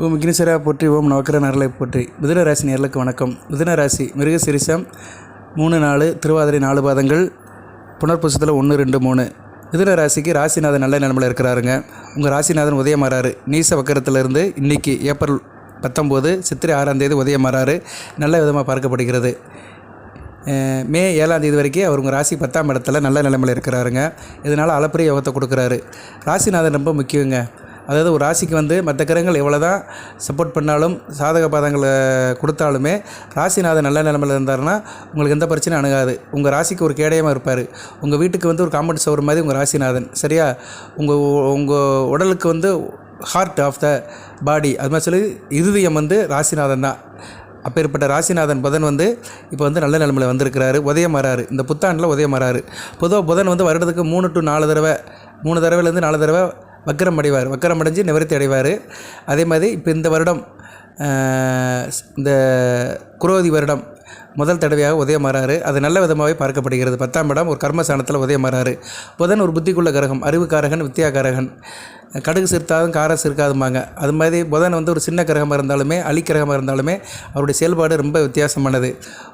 ஓம் விக்னேஸ்வரா போற்றி, ஓம் நவக்கிர நரலை போற்றி. மிதுன ராசி நேயர்களுக்கு வணக்கம். மிதுன ராசி மிருகசீரிஷம் 3 4 திருவாதிரை 4 பாதங்கள், புனர்பூசத்தில் 1 2 3. மிதுன ராசிக்கு ராசிநாதன் நல்ல நிலமையில் இருக்கிறாருங்க. உங்கள் ராசிநாதன் உதயமாறாரு. நீச வக்கரத்திலிருந்து இன்றைக்கி ஏப்ரல் 19 சித்திரை 6ஆம் தேதி உதயமாறாரு. நல்ல விதமாக பார்க்கப்படுகிறது. மே 7ஆம் தேதி வரைக்கும் அவர் உங்கள் ராசி 10ஆம் இடத்துல நல்ல நிலைமையில் இருக்கிறாருங்க. இதனால் அளப்பரிய யோகத்தை கொடுக்குறாரு. ராசிநாதன் ரொம்ப முக்கியங்க. அதாவது ஒரு ராசிக்கு மற்ற கிரகங்கள் எவ்வளோ தான் சப்போர்ட் பண்ணாலும், சாதக பாதங்களை கொடுத்தாலுமே, ராசிநாதன் நல்ல நிலைமையில் இருந்தாருன்னா உங்களுக்கு எந்த பிரச்சனையும் அணுகாது. உங்கள் ராசிக்கு ஒரு கேடயமாக இருப்பார். உங்கள் வீட்டுக்கு ஒரு காம்பவுண்ட் சவர் மாதிரி உங்கள் ராசிநாதன். சரியா? உங்கள் உடலுக்கு ஹார்ட் ஆஃப் த பாடி, அது மாதிரி சொல்லி இருதயம் ராசிநாதன் தான். அப்பேற்பட்ட ராசிநாதன் புதன் இப்போ நல்ல நிலைமையில் வந்திருக்கிறாரு. உதயம் வராரு. இந்த புத்தாண்டில் உதயம் வராரு. பொதுவாக புதன் வருடத்துக்கு 3 to 4 தடவை, 3 தடவைலேருந்து 4 தடவை வக்கரம் அடைவார். வக்கரம் அடைஞ்சு நிவர்த்தி அடைவார். அதே மாதிரி இப்போ இந்த வருடம், இந்த குரோதி வருடம் முதல் தடவையாக உதயமாறாரு. அது நல்ல விதமாகவே பார்க்கப்படுகிறது. 10ஆம் இடம் ஒரு கர்மஸ்தானத்தில் உதயமாறாரு. புதன் ஒரு புத்திக்குள்ள கிரகம், அறிவுக்காரகன், வித்தியாகாரகன். கடுகு சிறுத்தாதும் காரம் சிறுக்காதுமாங்க. அது மாதிரி புதன் ஒரு சின்ன கிரகமாக இருந்தாலுமே, அலிக்கிரகமாக இருந்தாலுமே அவருடைய செயல்பாடு ரொம்ப வித்தியாசமானது.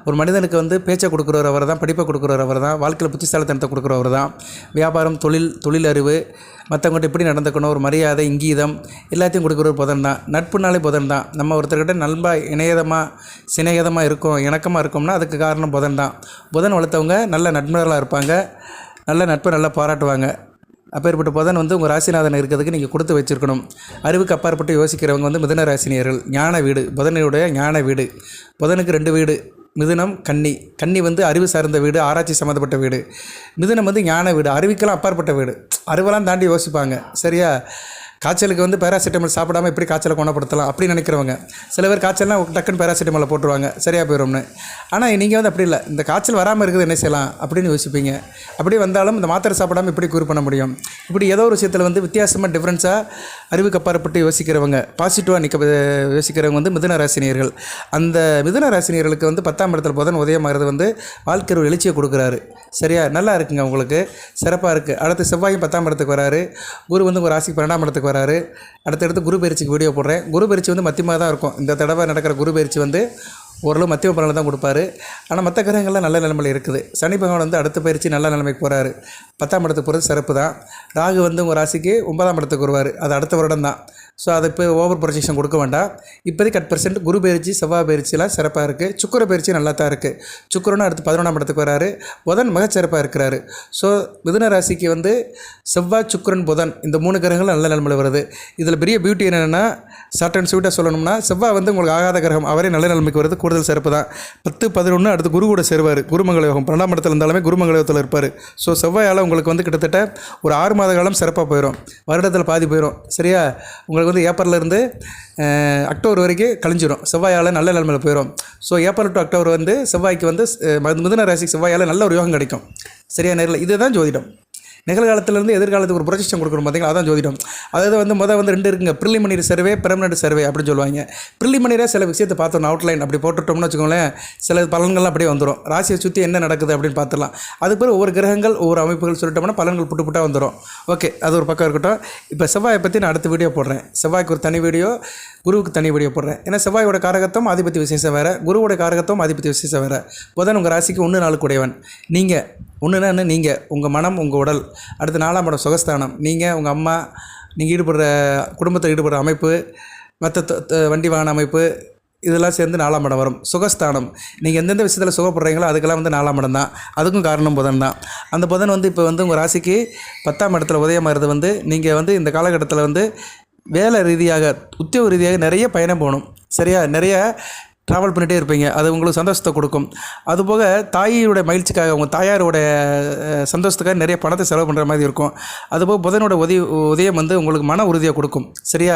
ஒரு மனிதனுக்கு பேச்சை கொடுக்குறவர் அவர் தான், படிப்பை கொடுக்குறவர் அவர் தான், வாழ்க்கையில் புத்திசாலித்தனத்தை கொடுக்குறவர் தான். வியாபாரம், தொழில் அறிவு, மற்றவங்கள்ட்ட எப்படி நடந்துக்கணும், ஒரு மரியாதை, இங்கீதம் எல்லாத்தையும் கொடுக்குறவர் புதன் தான். நட்புனாலே புதன் தான். நம்ம ஒருத்தர்கிட்ட நண்பா சிநேகிதமாக இருக்கும், இணக்கமாக இருக்கோம்னா அதுக்கு காரணம் புதன் தான். புதன் வளர்த்தவங்க நல்ல நண்பர்களாக இருப்பாங்க. நல்ல நட்பை நல்லா பாராட்டுவாங்க. அப்பேற்பட்ட புதன் உங்கள் ராசிநாதன் இருக்கிறதுக்கு நீங்கள் கொடுத்து வச்சுருக்கணும். அறிவுக்கு அப்பாற்பட்டு யோசிக்கிறவங்க மிதுன ராசினியர்கள். ஞான வீடு, புதனுடைய ஞான வீடு. புதனுக்கு 2 வீடு, மிதுனம், கன்னி. கன்னி அறிவு சார்ந்த வீடு, ஆராய்ச்சி சம்மந்தப்பட்ட வீடு. மிதுனம் ஞான வீடு, அறிவுக்கெல்லாம் அப்பாற்பட்ட வீடு. அறிவெல்லாம் தாண்டி யோசிப்பாங்க. சரியா? காய்ச்சலுக்கு பேராசிட்டமால் சாப்பிடாமல் எப்படி காய்ச்சலை குணப்படுத்தலாம் அப்படி நினைக்கிறவங்க. சில பேர் காய்ச்சல்னால் டக்குன்னு பேராசிட்டமாலை போட்டுருவாங்க, சரியாக போயிடும்னு. ஆனால் நீங்கள் அப்படி இல்லை. இந்த காய்ச்சல் வராமல் இருக்குது என்ன செய்யலாம் அப்படின்னு யோசிப்பீங்க. அப்படி வந்தாலும் இந்த மாத்திரை சாப்பிடாமல் எப்படி க்யூர் பண்ண முடியும்? இப்படி ஏதோ ஒரு விஷயத்தில் வித்தியாசமாக டிஃப்ரென்ஸாக அறிவுக்கு அப்பாற்பட்டு யோசிக்கிறவங்க, பாசிட்டிவாக யோசிக்கிறவங்க மிதுன ராசினியர்கள். அந்த மிதுன ராசினியர்களுக்கு 10ஆம் இடத்துல புதன் உதயமாகிறது வாழ்க்கை ஒரு எழுச்சியை கொடுக்குறாரு. சரியா? நல்லா இருக்குங்க, உங்களுக்கு சிறப்பாக இருக்குது. அடுத்து செவ்வாயும் 10ஆம் இடத்துக்கு வராரு. குரு உங்கள் ராசிக்கு 12ஆம் இடத்துக்கு வராரு. அடுத்தடுத்து குரு பயிற்சிக்கு வீடியோ போடுறேன். குரு பயிற்சி மத்தியமாக தான் இருக்கும். இந்த தடவை நடக்கிற குரு பயிற்சி ஓரளவு மத்திய பலனை தான் கொடுப்பாரு. ஆனால் மற்ற கிரகங்கள்லாம் நல்ல நிலைமையில் இருக்குது. சனி பகவான் அடுத்த பயிற்சி நல்ல நிலைமைக்கு போகிறாரு. 10ஆம் இடத்துக்கு போகிறது சிறப்பு தான். ராகு உங்கள் ராசிக்கு 9ஆம் இடத்துக்கு வருவார். அது அடுத்த வருடம் தான். ஸோ அதை இப்போ ஓவர் ப்ரொஜெக்ஷன் கொடுக்க வேண்டாம். இப்போதைக்கு 10% குரு பயிற்சி, செவ்வாய் பயிற்சிலாம் சிறப்பாக இருக்குது. சுக்கிர பயிற்சி நல்லா தான் இருக்குது. சுக்கிரனும் அடுத்து 11ஆம் இடத்துக்கு வராரு. புதன் மிகச்சிறப்பாக இருக்கிறாரு. ஸோ மிதுன ராசிக்கு செவ்வாய், சுக்கிரன், புதன் இந்த 3 கிரகங்களும் நல்ல நிலைமையில் வருது. இதில் பெரிய பியூட்டி என்னென்னா, ஷார்ட் அண்ட் ஸ்வீட்டாக சொல்லணும்னா, செவ்வாய் உங்களுக்கு ஆகாத கிரகம், அவரே நல்ல நிலைமைக்கு வருது. கூடுதல் சிறப்பு தான். 10 11 அடுத்து குரு கூட சேருவார். குருமங்கள யோகம் 12ஆம் இடத்துல இருந்தாலுமே குருமங்கள யோகத்தில் இருப்பார். ஸோ செவ்வாயால் உங்களுக்கு கிட்டத்தட்ட ஒரு 6 மாத காலம் சிறப்பாக போயிடும். வருடத்தில் பாதி போயிடும். சரியா? உங்களுக்கு ஏப்ரல்லேருந்து அக்டோபர் வரைக்கும் கழிஞ்சிடும். செவ்வாயால் நல்ல நிலைமையில் போயிடும். ஸோ ஏப்ரல் டு அக்டோபர் செவ்வாய்க்கு மிதுன ராசிக்கு செவ்வாயால் நல்ல ஒரு யோகம் கிடைக்கும். சரியா? நேரில் இதுதான் ஜோதிடம். நிகழ்காலத்திலேருந்து எதிர்காலத்துக்கு ஒரு ப்ரொஜெக்ஷன் கொடுக்கணும். பார்த்தீங்களா? அதான் ஜோதிடம். அதாவது முதல் 2 இருக்குங்க. ப்ரிலிமினரி சர்வே, பெர்மனன்ட் சர்வே அப்படின்னு சொல்லுவாங்க. ப்ரிலிமினரியாக சில விஷயத்தை பார்த்தோம், அவுட்லைன் அப்படி போட்டுட்டோம்னு வச்சுக்கோங்களேன், சில பலன்கள்லாம் அப்படியே வந்துடும். ராசியை சுற்றி என்ன நடக்குது அப்படின்னு பார்த்துடலாம். அதுக்கு பிறகு ஒவ்வொரு கிரகங்கள், ஒவ்வொரு அமைப்புகள் சொல்லிட்டோம்னா பலன்கள் புட்டாக வந்துடும். ஓகே, அது ஒரு பக்கம் இருக்கட்டும். இப்போ செவ்வாயை பற்றி நான் அடுத்த வீடியோ போடுறேன். செவ்வாய்க்கு ஒரு தனி வீடியோ, குருவுக்கு தனி வீடியோ போடுறேன். ஏன்னா செவ்வாயோட காரகத்துவம் ஆதிபத்தி விசேஷம் வேறு, குருவோட காரகத்துவம் ஆதிபத்தி விசேஷம் வேறு. புதன் உங்கள் ராசிக்கு 1 4 கூடையவன். நீங்கள் 1 நீங்கள், உங்கள் மனம், உங்கள் உடல். அடுத்து 4ஆம் இடம் சுகஸ்தானம். நீங்கள், உங்கள் அம்மா, நீங்கள் ஈடுபடுற குடும்பத்தில் ஈடுபடுற அமைப்பு, மற்ற வண்டி வாகன அமைப்பு, இதெல்லாம் சேர்ந்து 4ஆம் இடம் வரும். சுகஸ்தானம். நீங்கள் எந்தெந்த விஷயத்தில் சுகப்படுறீங்களோ அதுக்கெல்லாம் 4ஆம் இடம் தான். அதுக்கும் காரணம் புதன் தான். அந்த புதன் இப்போ உங்கள் ராசிக்கு 10ஆம் இடத்துல உதயமாகிறது நீங்கள் இந்த காலகட்டத்தில் வேலை ரீதியாக, உத்தியோக ரீதியாக நிறைய பயணம் போகணும். சரியா? நிறைய ட்ராவல் பண்ணிகிட்டே இருப்பீங்க. அது உங்களுக்கு சந்தோஷத்தை கொடுக்கும். அதுபோக தாயோடைய மகிழ்ச்சிக்காக, உங்கள் தாயாரோடைய சந்தோஷத்துக்காக நிறைய பணத்தை செலவு பண்ணுற மாதிரி இருக்கும். அதுபோக புதனோட உதயம் உங்களுக்கு மன உறுதியை கொடுக்கும். சரியா?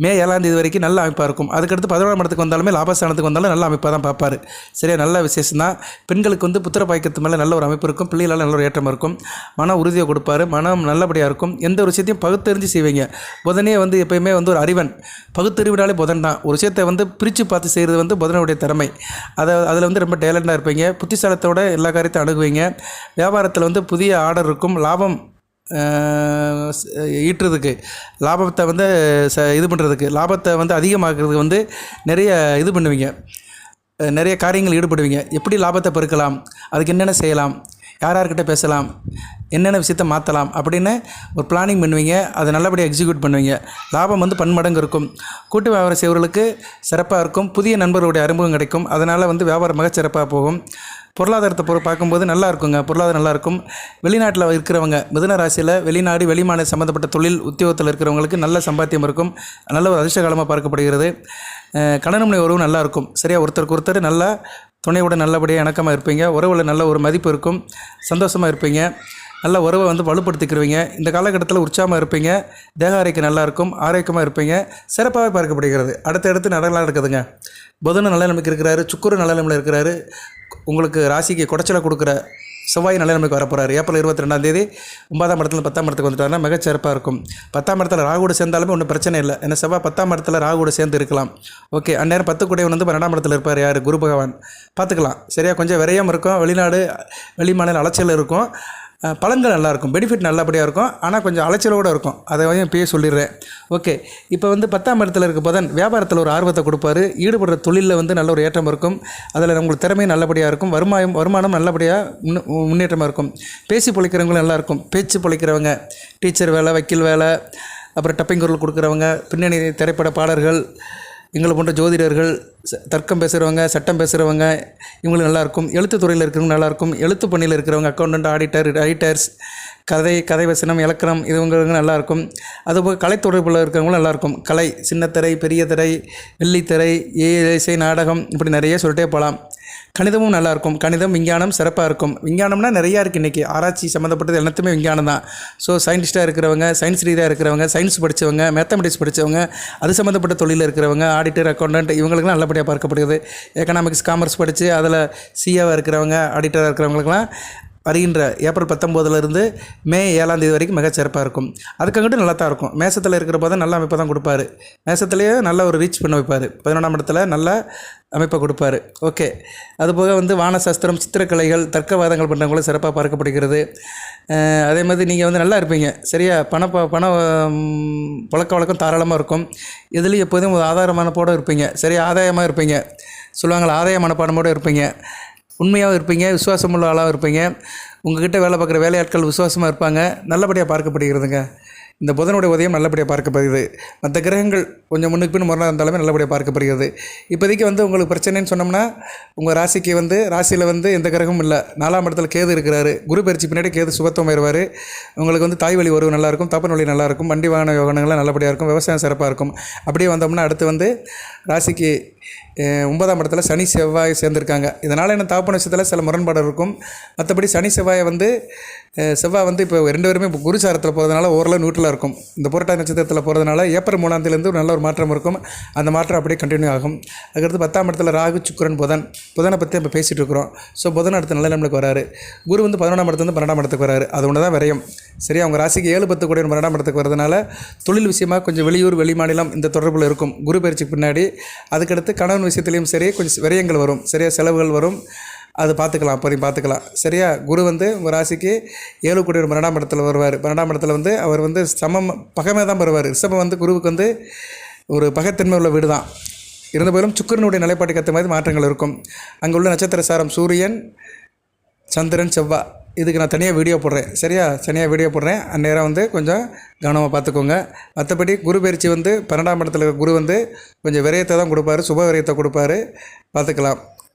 மே 7ஆம் தேதி வரைக்கும் நல்ல அமைப்பாக இருக்கும். அதுக்கடுத்து 11ஆம் இடத்துக்கு வந்தாலுமே, லாபஸ்தானத்துக்கு வந்தாலும் நல்ல அமைப்பாக தான் பார்ப்பார். சரியா? நல்ல விசேஷம் தான். பெண்களுக்கு புத்திர பாய்க்கத்து மேலே நல்ல ஒரு அமைப்பு இருக்கும். பிள்ளைகளால் நல்ல ஒரு ஏற்றம் இருக்கும். மன உறுதியை கொடுப்பார். மனம் நல்லபடியாக இருக்கும். எந்த ஒரு விஷயத்தையும் பகுத்தறிஞ்சு செய்வீங்க. புதனே எப்போயுமே ஒரு அறிவன். பகுத்தறிவினாலே புதன் தான். ஒரு விஷயத்தை பிரித்து பார்த்து செய்கிறது புதனுடைய திறமை. அதில் ரொம்ப டேலண்டாக இருப்பீங்க. புத்திசாலத்தோட எல்லா காரியத்தையும் அணுகுவீங்க. வியாபாரத்தில் புதிய ஆர்டர் இருக்கும். லாபம் ஈட்டுறதுக்கு, லாபத்தை வந்து இது பண்ணுறதுக்கு, லாபத்தை வந்து அதிகமாக்குறதுக்கு வந்து நிறைய இது பண்ணுவீங்க, நிறைய காரியங்கள் ஈடுபடுவீங்க. எப்படி லாபத்தை பெருக்கலாம், அதுக்கு என்னென்ன செய்யலாம், யார் யார்கிட்ட பேசலாம், என்னென்ன விஷயத்த மாற்றலாம் அப்படின்னு ஒரு பிளானிங் பண்ணுவீங்க. அதை நல்லபடியாக எக்ஸிக்யூட் பண்ணுவீங்க. லாபம் வந்து பன்மடங்கு இருக்கும். கூட்டு வியாபாரம் செய்வர்களுக்கு சிறப்பாக இருக்கும். புதிய நண்பர்களுடைய அறிமுகம் கிடைக்கும். அதனால் வந்து வியாபாரம் மிகச்சிறப்பாக போகும். பொருளாதாரத்தை பார்க்கும்போது நல்லா இருக்குங்க. பொருளாதாரம் நல்லாயிருக்கும். வெளிநாட்டில் இருக்கிறவங்க, மிதுன ராசியில் வெளிநாடு வெளிமாநில சம்மந்தப்பட்ட தொழில் உத்தியோகத்தில் இருக்கிறவங்களுக்கு நல்ல சம்பாத்தியம் இருக்கும். நல்ல ஒரு அதிர்ஷ்டகாலமாக பார்க்கப்படுகிறது. கணவனுடைய உறவு நல்லாயிருக்கும். சரியா, ஒருத்தருக்கு ஒருத்தர் நல்லா துணையோட நல்லபடியாக இணக்கமாக இருப்பீங்க. உறவில் நல்ல ஒரு மதிப்பு இருக்கும். சந்தோஷமாக இருப்பீங்க. நல்ல உறவை வந்து வலுப்படுத்திக்கிருவீங்க. இந்த காலகட்டத்தில் உற்சாகமாக இருப்பீங்க. தேக ஆரோக்கியம் நல்லாயிருக்கும். ஆரோக்கியமாக இருப்பீங்க. சிறப்பாகவே பார்க்கப்படுகிறது. அடுத்தடுத்து நல்லா இருக்குதுங்க. புதனும் நல்ல நிலைமைக்கு இருக்கிறாரு. சுக்கிரன் நல்ல நிலைமையில் இருக்கிறாரு. உங்களுக்கு ராசிக்கு குடைச்சலை கொடுக்குற செவ்வாய் நல்ல நிலைமைக்கு வரப்போகிறார். ஏப்ரல் 22 9ஆம் இடத்துல 10ஆம் இடத்துக்கு வந்துட்டாருன்னா மிகச்சிறப்பாக இருக்கும். 10ஆம் இடத்துல ராகுவோடு சேர்ந்தாலுமே ஒன்றும் பிரச்சனை இல்லை. ஏன்னா செவ்வாய் 10ஆம் இடத்துல ராகுவோடு சேர்ந்து இருக்கலாம். ஓகே, அந்நேரம் 10 கூடையவன் வந்து 12ஆம் இடத்துல இருப்பார். யார்? குரு பகவான். பார்த்துக்கலாம். சரியா, கொஞ்சம் விரயம் இருக்கும். வெளிநாடு வெளிமாநில அலைச்சல் இருக்கும். பலன்கள் நல்லாயிருக்கும். பெனிஃபிட் நல்லபடியாக இருக்கும். ஆனால் கொஞ்சம் அலைச்சலோடு இருக்கும். அதை வந்து இப்பயே சொல்லிடுறேன். ஓகே, இப்போ வந்து 10ஆம் இடத்துல இருக்க புதன் வியாபாரத்தில் ஒரு ஆர்வத்தை கொடுப்பாரு. ஈடுபடுற தொழிலில் வந்து நல்ல ஒரு ஏற்றம் இருக்கும். அதில் உங்களுக்கு திறமையும் நல்லபடியாக இருக்கும். வருமானம் நல்லபடியாக முன்னேற்றமாக இருக்கும். பேசி பொழைக்கிறவங்களும் நல்லாயிருக்கும். பேச்சு பொழைக்கிறவங்க, டீச்சர் வேலை, வக்கீல் வேலை, அப்புறம் டப்பிங் குரல் கொடுக்குறவங்க, பின்னணி திரைப்பட பாடல்கள், எங்களை போன்ற ஜோதிடர்கள், தர்க்கம் பேசுகிறவங்க, சட்டம் பேசுகிறவங்க, இவங்களுக்கு நல்லாயிருக்கும். எழுத்துத்துறையில் இருக்கிறவங்க நல்லாயிருக்கும். எழுத்து பணியில் இருக்கிறவங்க, அக்கௌண்டன்ட், ரைட்டர்ஸ், கதை வசனம், இலக்கணம், இதுவங்களுக்கு நல்லாயிருக்கும். அதுபோக கலை தொடர்பில் இருக்கிறவங்களும் நல்லாயிருக்கும். கலை, சின்னத்திரை, பெரிய திரை, வெள்ளித்திரை, இசை, நாடகம், இப்படி நிறைய சொல்லிட்டே போகலாம். கணிதமும் நல்லாயிருக்கும். கணிதம், விஞ்ஞானம் சிறப்பாக இருக்கும். விஞ்ஞானம்னா நிறையா இருக்குது. இன்றைக்கி ஆராய்ச்சி சம்மந்தப்பட்டது எல்லாத்துமே விஞ்ஞானம் தான். ஸோ சயின்டிஸ்ட்டாக இருக்கிறவங்க, சயின்ஸ் ரீதியாக இருக்கிறவங்க, சயின்ஸ் படித்தவங்க, மேத்தமெட்டிக்ஸ் படித்தவங்க, அது சம்மந்தப்பட்ட தொழிலில் இருக்கிறவங்க, ஆடிட்டர், அக்கௌண்டன்ட், இவங்களுக்குலாம் நல்லபடியாக பார்க்கப்படுகிறது. எக்கனாமிக்ஸ், காமர்ஸ் படித்து அதில் சிஏவாக இருக்கிறவங்க, ஆடிட்டராக இருக்கிறவங்களுக்குலாம் வருகின்ற ஏப்ரல் 19 மே 7 வரைக்கும் மிகச்சிறப்பாக இருக்கும். அதுக்காகட்டும் நல்லா தான் இருக்கும். மேசத்தில் இருக்கிற போது நல்ல அமைப்பை தான் கொடுப்பாரு. மேசத்துலேயே நல்ல ஒரு ரீச் பண்ண வைப்பார். 11ஆம் இடத்துல நல்ல அமைப்பை கொடுப்பார். ஓகே, அதுபோக வந்து வானசாஸ்திரம், சித்திரக்கலைகள், தர்க்கவாதங்கள் பண்ணுறவங்களும் சிறப்பாக பார்க்கப்படுகிறது. அதே மாதிரி நீங்கள் வந்து நல்லா இருப்பீங்க. சரியா, பண பழக்க வழக்கம் தாராளமாக இருக்கும். இதுலேயும் எப்போதும் ஆதாரமான போட இருப்பீங்க. சரியா, ஆதாயமாக இருப்பீங்க. சொல்லுவாங்களா, ஆதாய மனப்பாடமோடு இருப்பீங்க. உண்மையாகவும் இருப்பீங்க. விசுவாசமுள்ள ஆளாகவும் இருப்பீங்க. உங்கள்கிட்ட வேலை பார்க்குற வேலையாட்கள் விசுவாசமாக இருப்பாங்க. நல்லபடியாக பார்க்கப்படுகிறதுங்க. இந்த புதனுடைய உதயம் நல்லபடியாக பார்க்கப்படுகிறது. மற்ற கிரகங்கள் கொஞ்சம் முன்னுக்கு பின் முரணாக இருந்தாலுமே நல்லபடியாக பார்க்கப்படுகிறது. இப்போதைக்கு வந்து உங்களுக்கு பிரச்சனைன்னு சொன்னோம்னா, உங்கள் ராசிக்கு வந்து ராசியில் வந்து எந்த கிரகமும் இல்லை. 4ஆம் இடத்துல கேது இருக்கிறாரு. குரு பயிற்சி பின்னாடி கேது சுபத்துவம் ஆயிடுவார். உங்களுக்கு வந்து தாய் வழி உறவு நல்லாயிருக்கும். தப்பன் வழி நல்லாயிருக்கும். வண்டி வாகன யோகனங்கள்லாம் நல்லபடியாக இருக்கும். விவசாயம் சிறப்பாக இருக்கும். அப்படியே வந்தோம்னா அடுத்து வந்து ராசிக்கு 9ஆம் இடத்துல சனி செவ்வாய் சேர்ந்துருக்காங்க. இதனால் என்ன தாப்பன விஷயத்தில் சில முரண்பாடு இருக்கும். மற்றபடி சனி செவ்வாயை வந்து செவ்வாய் வந்து இப்போ 2 பேருமே இப்போ குருசாரத்தில் போகிறதுனால ஓரளவு நியூட்ரலாக இருக்கும். இந்த புரட்டாதி நட்சத்திரத்தில் போகிறதுனால ஏப்ரல் 3 ஒரு நல்ல ஒரு மாற்றம் இருக்கும். அந்த மாற்றம் அப்படியே கண்டினியூ ஆகும். அதுக்கடுத்து 10ஆம் இடத்துல ராகு, சுக்கிரன், புதனை பற்றி இப்போ பேசிகிட்டு இருக்கிறோம். ஸோ புதன் அடுத்த நல்ல நம்மளுக்கு வராரு. குரு வந்து 11ஆம் இடத்துலேருந்து 12ஆம் இடத்துக்கு வராரு. அது ஒன்று தான் விரயம். சரியா, அவங்க ராசிக்கு 7, 10 கூட 12ஆம் இடத்துக்கு வரதுனால தொழில் விஷயமாக கொஞ்சம் வெளியூர் வெளிமாநிலம் இந்த தொடர்பில் இருக்கும் குரு பயிற்சிக்கு பின்னாடி. அதுக்கடுத்து கணவன் விஷயத்துலேயும் சரி கொஞ்சம் விரயங்கள் வரும். சரியா, செலவுகள் வரும். அது பார்த்துக்கலாம், அப்போதையும் பார்த்துக்கலாம். சரியா, குரு வந்து உங்கள் ராசிக்கு 7 கூட 12ஆம் இடத்துல வருவார். 12ஆம் இடத்துல வந்து அவர் வந்து பகைமை தான் வருவார். ரிஷபம் வந்து குருவுக்கு வந்து ஒரு பகைத்தன்மை உள்ள வீடு தான். இருந்த போதிலும் சுக்கிரனுடைய நிலைப்பாட்டுக்கு ஏற்ற மாதிரி மாற்றங்கள் இருக்கும். அங்கே உள்ள நட்சத்திர சாரம் சூரியன், சந்திரன், செவ்வாய், இதுக்கு நான் தனியாக வீடியோ போடுறேன். சரியா, தனியாக வீடியோ போடுறேன். அந்நேரம் வந்து கொஞ்சம் கவனமாக பார்த்துக்கோங்க. மற்றபடி குரு பயிற்சி வந்து 12ஆம் இடத்துல இருக்க குரு வந்து கொஞ்சம் விரயத்தை தான் கொடுப்பாரு. சுப விரயத்தை கொடுப்பாரு. பார்த்துக்கலாம்.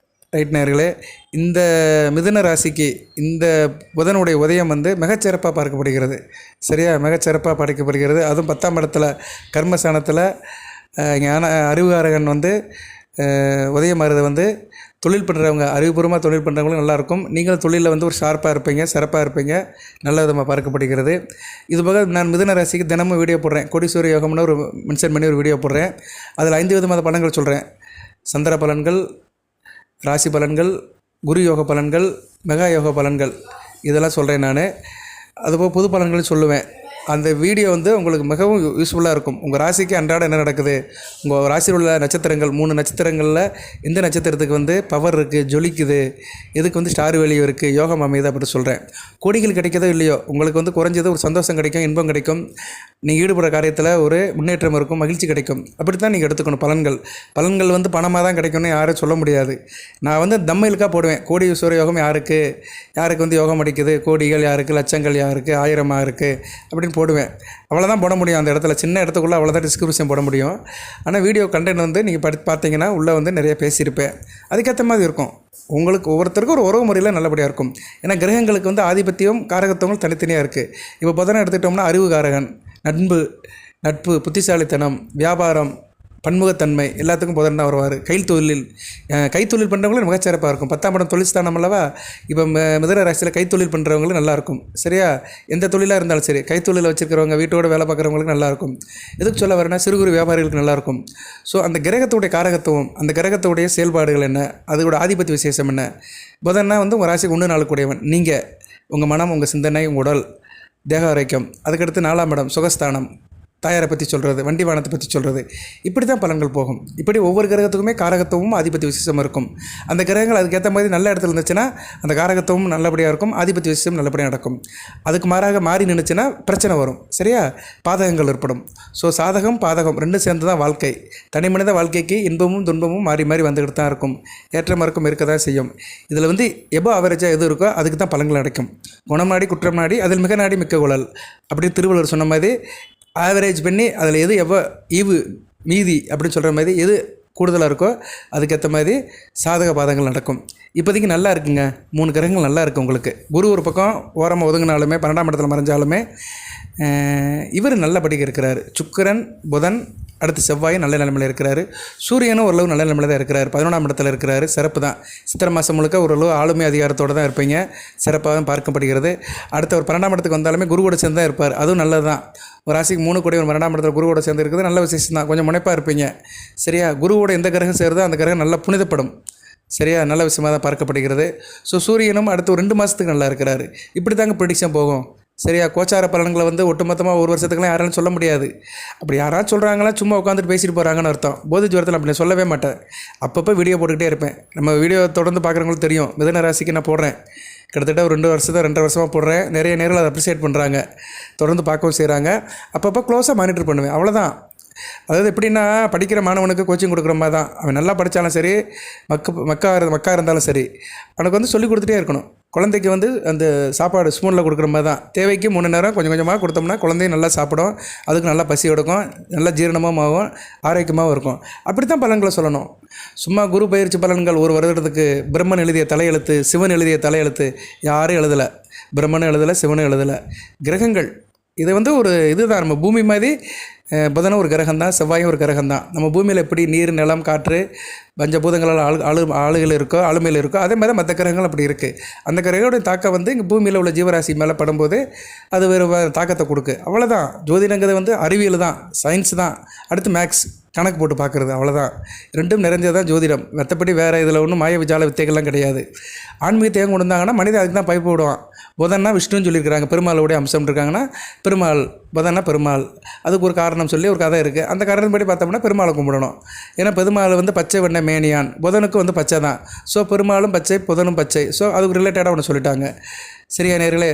ரைட் நேயர்களே, இந்த மிதுன ராசிக்கு இந்த புதனுடைய உதயம் வந்து மிகச்சிறப்பாக பார்க்கப்படுகிறது. சரியா, மிகச்சிறப்பாக பார்க்கப்படுகிறது. அதுவும் 10ஆம் இடத்துல கர்மஸ்தானத்தில் ஞான அறிவுகாரகன் வந்து உதயமாகிறது வந்து தொழில் பண்ணுறவங்க, அறிவுபூர்வமாக தொழில் பண்ணுறவங்களும் நல்லாயிருக்கும். நீங்களும் தொழிலில் வந்து ஒரு ஷார்ப்பாக இருப்பீங்க, சிறப்பாக இருப்பீங்க. நல்ல விதமாக பார்க்கப்படுகிறது. இதுபோக நான் மிதுன ராசிக்கு தினமும் வீடியோ போடுறேன். கோடீஸ்வர யோகம்னு ஒரு மென்ஷன் பண்ணி ஒரு வீடியோ போடுறேன். அதில் 5 விதமான பலன்கள் சொல்கிறேன். சந்திர பலன்கள், ராசி பலன்கள், குரு யோக பலன்கள், மெகா யோக பலன்கள், இதெல்லாம் சொல்கிறேன் நான். அதுபோல் புது பலன்களும் சொல்லுவேன். அந்த வீடியோ வந்து உங்களுக்கு மிகவும் யூஸ்ஃபுல்லாக இருக்கும். உங்கள் ராசிக்கு அன்றாடம் என்ன நடக்குது, உங்கள் ராசியில் உள்ள நட்சத்திரங்கள் 3 நட்சத்திரங்களில் எந்த நட்சத்திரத்துக்கு வந்து பவர் இருக்குது, ஜொலிக்குது, எதுக்கு வந்து ஸ்டார் வேல்யூ இருக்குது, யோகம் அமையுது அப்படி சொல்கிறேன். கோடிகள் கிடைக்கிறதோ இல்லையோ, உங்களுக்கு வந்து குறைஞ்சது ஒரு சந்தோஷம் கிடைக்கும், இன்பம் கிடைக்கும், நீங்கள் ஈடுபடுற காரியத்தில் ஒரு முன்னேற்றம் இருக்கும், மகிழ்ச்சி கிடைக்கும். அப்படி தான் நீங்கள் எடுத்துக்கணும். பலன்கள் வந்து பணமாக தான் கிடைக்கும்னு யாரும் சொல்ல முடியாது. நான் வந்து தம்மையிலுக்காக போடுவேன். கோடீஸ்வர யோகம் யாருக்கு வந்து யோகம் அடிக்குது, கோடிகள் யாருக்கு, லட்சங்கள் யாருக்கு, 1000 யாருக்கு அப்படின்னு போடுவேன். அவ்வளோதான் போட முடியும். அந்த இடத்துல சின்ன இடத்துக்குள்ளே அவ்வளோதான் டிஸ்கிரிப்ஷன் போட முடியும். ஆனால் வீடியோ கண்டென்ட் வந்து நீங்கள் பார்த்தீங்கன்னா உள்ளே வந்து நிறைய பேசியிருப்பேன். அதுக்கேற்ற மாதிரி இருக்கும். உங்களுக்கு ஒவ்வொருத்தருக்கும் ஒரு உறவு முறையில் நல்லபடியாக இருக்கும். ஏன்னா கிரகங்களுக்கு வந்து ஆதிபத்தியம் காரகத்துவங்கள் தனித்தனியாக இருக்குது. இப்போ புதனை எடுத்துக்கிட்டோம்னா அறிவு காரகன், நட்பு, புத்திசாலித்தனம், வியாபாரம், பன்முகத்தன்மை எல்லாத்துக்கும் புதன் தான் வருவார். கைத்தொழில் பண்ணுறவங்களும் மிகச்சிறப்பாக இருக்கும். 10ஆம் இடம் தொழில் ஸ்தானம் அல்லவா. இப்போ மிதுன ராசியில் கைத்தொழில் பண்ணுறவங்களும் நல்லாயிருக்கும். சரியா, எந்த தொழிலாக இருந்தாலும் சரி, கைத்தொழில் வச்சுருக்கிறவங்க, வீட்டோட வேலை பார்க்குறவங்களுக்கு நல்லாயிருக்கும். எதுக்கு சொல்ல வரேன்னா சிறு குறு வியாபாரிகளுக்கு நல்லாயிருக்கும். ஸோ அந்த கிரகத்துடைய காரகத்துவம், அந்த கிரகத்துடைய செயல்பாடுகள் என்ன, அதோட ஆதிபத்திய விசேஷம் என்ன. புதன்னா வந்து உங்கள் ராசிக்கு 1 4 கூடியவன். நீங்கள் உங்கள் மனம், உங்கள் சிந்தனை, உங்கள் உடல், தேக ஆரோக்கியம். அதுக்கடுத்து 4ஆம் இடம் சுகஸ்தானம், தாயாரை பற்றி சொல்கிறது, வண்டி வாகனத்தை பற்றி சொல்கிறது. இப்படி தான் பலன்கள் போகும். இப்படி ஒவ்வொரு கிரகத்துக்குமே காரகத்துவமும் ஆதிபத்திய விசேஷம் இருக்கும். அந்த கிரகங்கள் அதுக்கேற்ற மாதிரி நல்ல இடத்துல இருந்துச்சுன்னா அந்த காரகத்துவமும் நல்லபடியாக இருக்கும், ஆதிபத்திய விசேஷம் நல்லபடியாக நடக்கும். அதுக்கு மாறாக மாறி நின்றுச்சுன்னா பிரச்சனை வரும். சரியா, பாதகங்கள் ஏற்படும். ஸோ சாதகம் பாதகம் ரெண்டும் சேர்ந்து தான் வாழ்க்கை. தனி மனித வாழ்க்கைக்கு இன்பமும் துன்பமும் மாறி மாறி வந்துக்கிட்டு தான் இருக்கும். ஏற்றம் இறக்கம் இருக்க தான் செய்யும். இதில் வந்து எபோ அவரேஜாக எது இருக்கோ அதுக்கு தான் பலன்கள் கிடைக்கும். குணம் நாடி குற்றம் நாடி அதில் மிக நாடி மிக்க குழல் அப்படின்னு திருவள்ளுவர் சொன்ன மாதிரி ஆவரேஜ் பண்ணி அதில் எது ஈவு மீதி அப்படின்னு சொல்கிற மாதிரி எது கூடுதலாக இருக்கோ அதுக்கேற்ற மாதிரி சாதக பாதங்கள் நடக்கும். இப்போதைக்கு நல்லா இருக்குங்க. 3 கிரகங்கள் நல்லா இருக்குது உங்களுக்கு. குரு ஒரு பக்கம் ஓரமாக ஒதுங்கினாலுமே 12ஆம் இடத்துல மறைஞ்சாலுமே இவர் நல்லபடியாக இருக்கிறார். சுக்கிரன், புதன், அடுத்து செவ்வாயும் நல்ல நிலைமையில் இருக்கிறாரு. சூரியனும் ஓரளவு நல்ல நிலைமையில் தான் இருக்கிறார். 11ஆம் இடத்துல இருக்கிறாரு. சிறப்பு தான். சித்திரை மாதம் முழுக்க ஓரளவு ஆளுமை அதிகாரத்தோடு தான் இருப்பீங்க. சிறப்பாக தான் பார்க்கப்படுகிறது. அடுத்த ஒரு 12ஆம் இடத்துக்கு வந்தாலுமே குருவோட சேர்ந்து தான் இருப்பார். அதுவும் நல்லது தான். ஒரு ராசிக்கு 3 கூடிய ஒரு 12ஆம் இடத்துல குருவோட சேர்ந்து இருக்கிறது நல்ல விசேஷம் தான். கொஞ்சம் முனைப்பாக இருப்பீங்க. சரியா, குருவோட எந்த கிரகம் சேருதோ அந்த கிரகம் நல்லா புனிதப்படும். சரியா, நல்ல விஷயமாக தான் பார்க்கப்படுகிறது. ஸோ சூரியனும் அடுத்து ஒரு 2 மாதத்துக்கு நல்லா இருக்கிறாரு. இப்படி தாங்க ப்ரெடிக்ஷன் போகும். சரியா, கோச்சார பலன்களை வந்து ஒட்டுமொத்தமாக ஒரு வருஷத்துக்குலாம் யாராலும் சொல்ல முடியாது. அப்படி யாராவது சொல்கிறாங்களா சும்மா உட்காந்துட்டு பேசிட்டு போகிறாங்கன்னு அர்த்தம். போதி ஜுவரத்தில் அப்படி சொல்லவே மாட்டேன். அப்பப்போ வீடியோ போட்டுக்கிட்டே இருப்பேன். நம்ம வீடியோ தொடர்ந்து பார்க்குறவங்களுக்கு தெரியும். மிதுன ராசிக்கு நான் போடுறேன். கிட்டத்தட்ட ஒரு 2 வருஷமாக போடுறேன். நிறைய நேரில் அதை அப்ரிசியேட் பண்ணுறாங்க, தொடர்ந்து பார்க்கவும் செய்கிறாங்க. அப்பப்போ க்ளோஸாக மானிட்டர் பண்ணுவேன். அவ்வளோதான். அதாவது எப்படின்னா படிக்கிற மாணவனுக்கு கோச்சிங் கொடுக்குற மாதிரி தான். அவன் நல்லா படித்தாலும் சரி, மக்கா இருந்தாலும் சரி, அவனுக்கு வந்து சொல்லிக் கொடுத்துட்டே இருக்கணும். குழந்தைக்கு வந்து அந்த சாப்பாடு ஸ்பூனில் கொடுக்குற மாதிரி தான். தேவைக்கு 3 நேரம் கொஞ்சம் கொஞ்சமாக கொடுத்தோம்னா குழந்தையும் நல்லா சாப்பிடும், அதுக்கு நல்லா பசி எடுக்கும், நல்லா ஜீரணமும் ஆகும், ஆரோக்கியமாகவும் இருக்கும். அப்படி தான் பலன்களை சொல்லணும். சும்மா குரு பயிற்சி பலன்கள் ஒரு வருடத்துக்கு பிரம்மன் எழுதிய தலையெழுத்து, சிவன் எழுதிய தலையெழுத்து யாரும் எழுதலை. பிரம்மனும் எழுதலை, சிவனும் எழுதலை. கிரகங்கள் இது வந்து ஒரு இதுதான். நம்ம பூமி மாதிரி புதனும் ஒரு கிரகம் தான், செவ்வாயும் ஒரு கிரகம் தான். நம்ம பூமியில் எப்படி நீர், நிலம், காற்று, பஞ்சபூதங்களால் ஆளுகள் இருக்கோ, ஆளுமையில் இருக்கோ, அதே மாதிரி மற்ற கிரகங்கள் அப்படி இருக்குது. அந்த கிரகங்களுடைய தாக்கம் வந்து இங்கே பூமியில் உள்ள ஜீவராசி மேலே படும்போது அது வேறு தாக்கத்தை கொடுக்கு. அவ்வளோதான். ஜோதிடங்கிறது வந்து அறிவியல் தான், சயின்ஸ் தான். அடுத்து மேக்ஸ், கணக்கு போட்டு பார்க்குறது. அவ்வளோதான். ரெண்டும் நிறைஞ்சது தான் ஜோதிடம். மற்றபடி வேறு இதில் ஒன்றும் மாய விஜால வித்தைகள்லாம் கிடையாது. ஆன்மீகத்தை ஏன் கொண்டு வந்தாங்கன்னா மனிதன் அதுக்கு தான் பயப்பு விடுவான். புதன்னா விஷ்ணுன்னு சொல்லியிருக்கிறாங்க. பெருமாளுடைய அம்சம் இருக்காங்கன்னா பெருமாள், புதன்னா பெருமாள். அதுக்கு ஒரு காரணம் சொல்லி ஒரு கதை இருக்குது. அந்த காரணப்படி பார்த்தோம்னா பெருமாளை கும்பிடணும். ஏன்னா பெருமாள் வந்து பச்சை வண்ண மேனியான், புதனுக்கு வந்து பச்சை தான். ஸோ பெருமாளும் பச்சை, புதனும் பச்சை. ஸோ அதுக்கு ரிலேட்டடாக ஒன்று சொல்லிட்டாங்க. சரியா நேர்களே,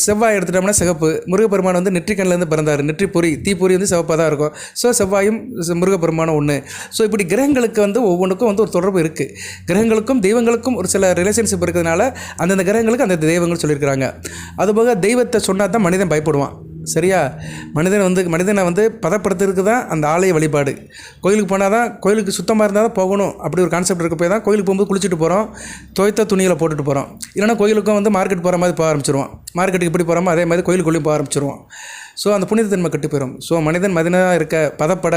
செவ்வாய் எடுத்துட்டோம்னா சிகப்பு. முருகப்பெருமான் வந்து நெற்றிக்கண்ணிலேருந்து பிறந்தார். நெற்றிப்பொறி, தீப்பொறி வந்து சிவப்பாக தான் இருக்கும். ஸோ செவ்வாயும் முருகப்பெருமானும் ஒன்று. ஸோ இப்படி கிரகங்களுக்கு வந்து ஒவ்வொன்றுக்கும் வந்து ஒரு தொடர்பு இருக்குது. கிரகங்களுக்கும் தெய்வங்களுக்கும் ஒரு சில ரிலேஷன்ஷிப் இருக்கிறதுனால அந்தந்த கிரகங்களுக்கு அந்த தெய்வங்கள் சொல்லியிருக்கிறாங்க. அதுபோக தெய்வத்தை சொன்னால் தான் மனிதன் பயப்படுவான். சரியா, மனிதனை வந்து பதப்படுத்துறதுக்கு தான் அந்த ஆலய வழிபாடு. கோயிலுக்கு போனால் தான், கோயிலுக்கு சுத்தமாக இருந்தால் தான் போகணும் அப்படி ஒரு கான்செப்ட் இருக்க போய் தான் கோயிலுக்கு போகும்போது குளிச்சுட்டு போகிறோம், துவைத்த துணிகளை போட்டுட்டு போகிறோம். இல்லைனா கோயிலுக்கும் வந்து மார்க்கெட் போகிற மாதிரி போக ஆரம்பிச்சிருவோம். மார்க்கெட்டுக்கு எப்படி போகிறோமோ அதே மாதிரி கோயிலுக்குள்ளேயும் போக ஆரம்பிச்சிருவோம். ஸோ அந்த புனிதத்தன்மை கெட்டு போயிடும். ஸோ மனிதனாக இருக்க பதப்பட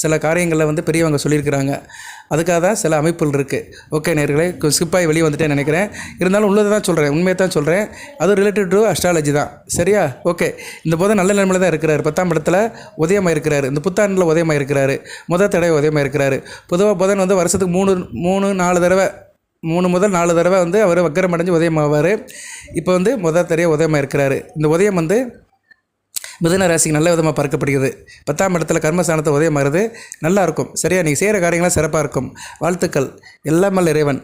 சில காரியங்களில் வந்து பெரியவங்க சொல்லியிருக்கிறாங்க. அதுக்காக தான் சில அமைப்புகள் இருக்குது. ஓகே நேர்களே, ஸ்கிப்பாகி வெளியே வந்துட்டேன்னு நினைக்கிறேன். இருந்தாலும் உள்ளதை தான் சொல்கிறேன், உண்மையை தான் சொல்கிறேன். அது ரிலேட்டட் டு அஸ்ட்ராலஜி தான். சரியா, ஓகே. இந்த போதை நல்ல நிலைமையில் தான் இருக்கிறார். 10ஆம் இடத்துல உதயமாக இருக்கிறார். இந்த புத்தாண்டில் உதயமாக இருக்கிறார். முதல் தடவை உதயமாக இருக்கிறார். பொதுவாக புதன் வந்து வருஷத்துக்கு 3 தடவை 3 முதல் 4 தடவை வந்து அவர் வக்கரம் அடைஞ்சு உதயமாவார். இப்போ வந்து முதல் தடவை உதயமாக இருக்கிறாரு. இந்த உதயம் வந்து மிதுன ராசிக்கு நல்ல விதமாக பார்க்கப்படுகிறது. 10ஆம் இடத்துல கர்மஸ்தானத்தை உதயமாகிறது. நல்லா இருக்கும். சரியா, நீங்கள் செய்கிற காரியங்களாம் சிறப்பாக இருக்கும். வாழ்த்துக்கள். எல்லாம் இறைவன்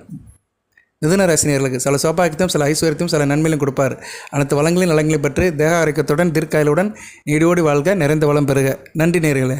மிதுன ராசினியர்களுக்கு சில சோபாக்கியத்தையும் சில ஐஸ்வர்யத்தையும் சில நன்மையிலும் கொடுப்பார். அனைத்து வளங்களையும் நலங்களையும் பெற்று தேக ஆரோக்கியத்துடன் தீர்க்காயலுடன் நீடியோடி வாழ்க, நிறைந்த வளம் பெறுக. நன்றி நேயர்களே.